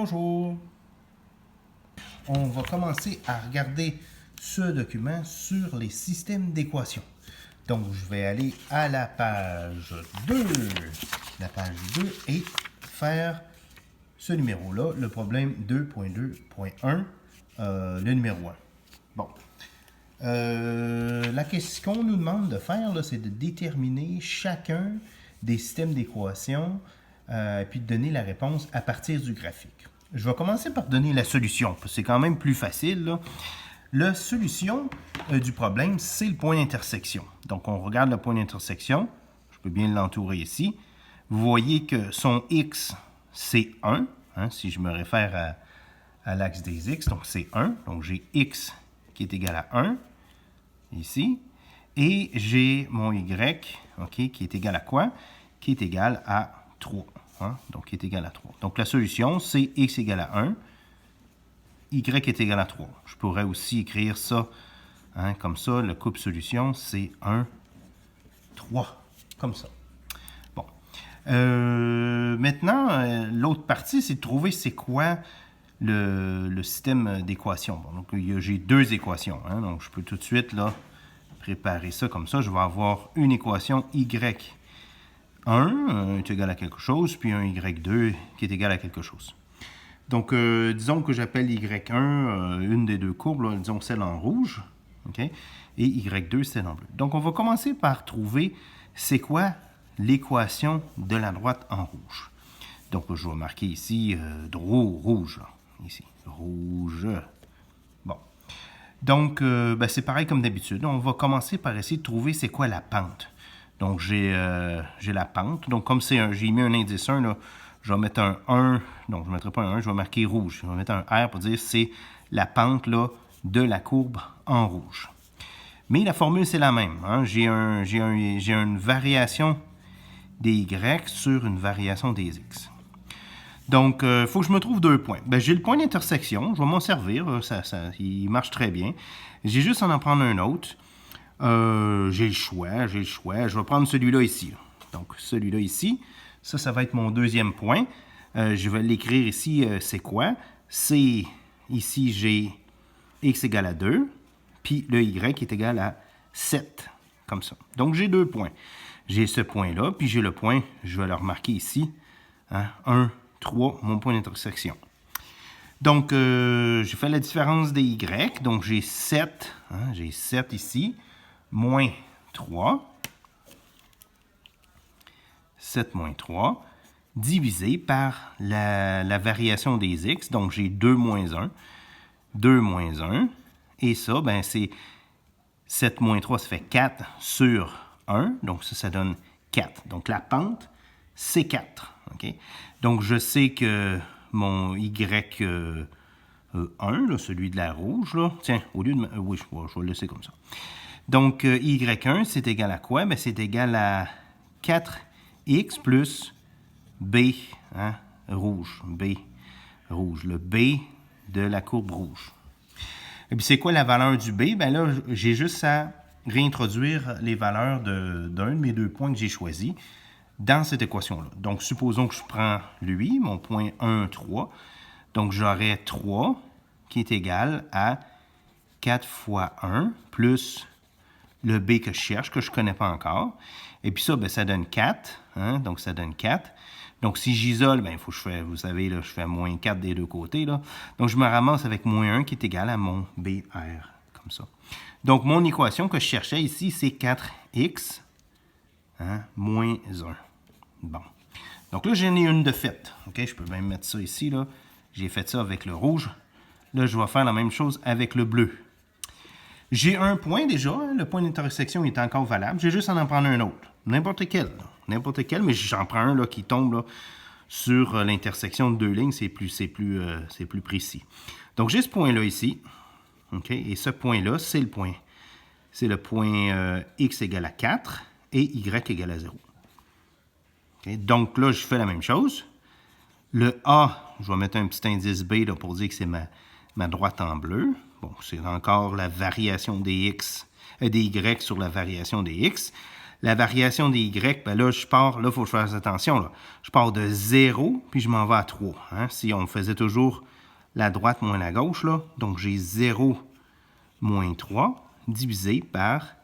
Bonjour. On va commencer à regarder ce document sur les systèmes d'équations. Donc, je vais aller à la page 2. La page 2 et faire ce numéro-là, le problème 2.2.1, le numéro 1. Bon. La question qu'on nous demande de faire, c'est de déterminer chacun des systèmes d'équations puis de donner la réponse à partir du graphique. Je vais commencer par donner la solution, parce que c'est quand même plus facile, là. La solution du problème, c'est le point d'intersection. Donc, on regarde le point d'intersection. Je peux bien l'entourer ici. Vous voyez que son x, c'est 1, hein, si je me réfère à l'axe des x. Donc, c'est 1. Donc, j'ai x qui est égal à 1, ici. Et j'ai mon y, OK, qui est égal à quoi? Qui est égal à 3. Hein? Donc, qui est égal à 3. Donc, la solution, c'est x égale à 1. Y est égal à 3. Je pourrais aussi écrire ça, hein, comme ça. Le couple solution, c'est 1, 3. Comme ça. Bon. Maintenant, l'autre partie, c'est de trouver c'est quoi le système d'équations. Bon, donc, j'ai deux équations. Hein, donc, je peux tout de suite là, préparer ça comme ça. Je vais avoir une équation y1 est égal à quelque chose, puis un y2 qui est égal à quelque chose. Donc, disons que j'appelle y1 une des deux courbes, là, disons celle en rouge, okay? Et y2 celle en bleu. Donc, on va commencer par trouver c'est quoi l'équation de la droite en rouge. Donc, je vais marquer ici rouge, là, ici, rouge. Bon. Donc, c'est pareil comme d'habitude. On va commencer par essayer de trouver c'est quoi la pente. Donc, j'ai la pente. Donc, comme j'ai mis un indice 1, là, je vais mettre un 1. Donc, je ne mettrai pas un 1, je vais marquer rouge. Je vais mettre un R pour dire que c'est la pente là, de la courbe en rouge. Mais la formule, c'est la même. Hein? J'ai une variation des Y sur une variation des X. Donc, il faut que je me trouve deux points. J'ai le point d'intersection. Je vais m'en servir. Il marche très bien. J'ai juste à en prendre un autre. J'ai le choix. Je vais prendre celui-là ici. Donc, celui-là ici, ça va être mon deuxième point. Je vais l'écrire ici, c'est quoi? C'est, ici, j'ai x égale à 2, puis le y est égal à 7, comme ça. Donc, j'ai deux points. J'ai ce point-là, puis j'ai le point, je vais le remarquer ici, hein, 1, 3, mon point d'intersection. Donc, j'ai fait la différence des y, donc j'ai 7, hein, j'ai 7 ici, moins 3, 7 moins 3, divisé par la variation des x, donc j'ai 2 moins 1, 2 moins 1, et ça, c'est 7 moins 3, ça fait 4 sur 1, donc ça donne 4. Donc la pente, c'est 4. Okay? Donc je sais que mon y1, là, celui de la rouge, là, tiens, au lieu de... oui, je vais le laisser comme ça. Donc y1, c'est égal à quoi? C'est égal à 4x plus B, hein, rouge, B, rouge, le B de la courbe rouge. Et puis, c'est quoi la valeur du B? Là, j'ai juste à réintroduire les valeurs d'un de mes deux points que j'ai choisis dans cette équation-là. Donc, supposons que je prends lui, mon point 1, 3. Donc, j'aurai 3 qui est égal à 4 fois 1 plus le B que je cherche, que je ne connais pas encore. Et puis ça, ça donne 4. Hein? Donc, ça donne 4. Donc, si j'isole, il faut que je fais, vous savez, là, je fais moins 4 des deux côtés. Là. Donc, je me ramasse avec moins 1 qui est égal à mon BR, comme ça. Donc, mon équation que je cherchais ici, c'est 4x, hein, moins 1. Bon. Donc là, j'en ai une de faite. Okay? Je peux même mettre ça ici. Là. J'ai fait ça avec le rouge. Là, je vais faire la même chose avec le bleu. J'ai un point déjà, hein, le point d'intersection est encore valable. J'ai juste à en prendre un autre. N'importe quel, mais j'en prends un là, qui tombe là, sur l'intersection de deux lignes, c'est plus précis. Donc j'ai ce point-là ici, okay, et ce point-là, c'est le point x égale à 4 et y égale à 0. Okay, donc là, je fais la même chose. Le A, je vais mettre un petit indice B là, pour dire que c'est ma droite en bleu. Bon, c'est encore la variation des x, des y sur la variation des x. La variation des Y, ben là, je pars, là, il faut que je fasse attention. Là. Je pars de 0, puis je m'en vais à 3. Hein? Si on faisait toujours la droite moins la gauche, là, donc j'ai 0 moins 3 divisé par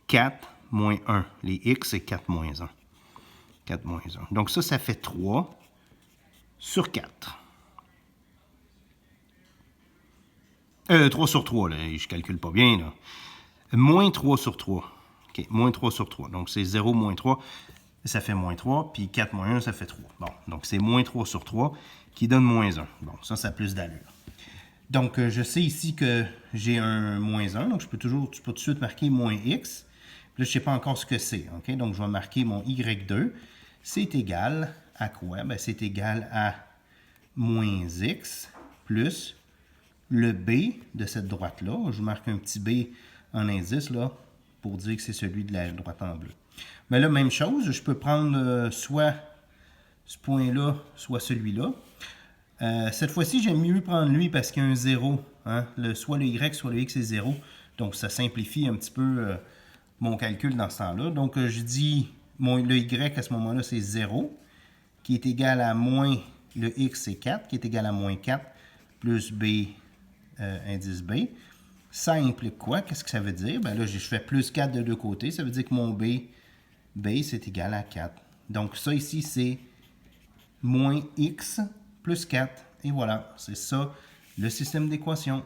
4 moins 1. Les X, c'est 4 moins 1. 4 moins 1. Donc ça fait 3 sur 4. 3 sur 3, là, je ne calcule pas bien. Là. Moins 3 sur 3. OK, moins 3 sur 3. Donc, c'est 0 moins 3, ça fait moins 3. Puis 4 moins 1, ça fait 3. Bon, donc c'est moins 3 sur 3 qui donne moins 1. Bon, ça a plus d'allure. Donc, je sais ici que j'ai un moins 1. Donc, je peux tout de suite marquer moins x. Là, je ne sais pas encore ce que c'est. OK? Donc, je vais marquer mon y2. C'est égal à quoi? Ben, c'est égal à moins x plus le b de cette droite-là. Je marque un petit b en indice là, pour dire que c'est celui de la droite en bleu. Mais là, même chose, je peux prendre soit ce point-là, soit celui-là. Cette fois-ci, j'aime mieux prendre lui parce qu'il y a un 0. Hein? Soit le y, soit le x est 0. Donc, ça simplifie un petit peu mon calcul dans ce temps-là. Donc, je dis le y à ce moment-là, c'est 0, qui est égal à moins le x, c'est 4, qui est égal à moins 4, plus b, indice b. Ça implique quoi? Qu'est-ce que ça veut dire? Ben là, je fais plus 4 de deux côtés. Ça veut dire que mon b, c'est égal à 4. Donc, ça ici, c'est moins x plus 4. Et voilà, c'est ça le système d'équation.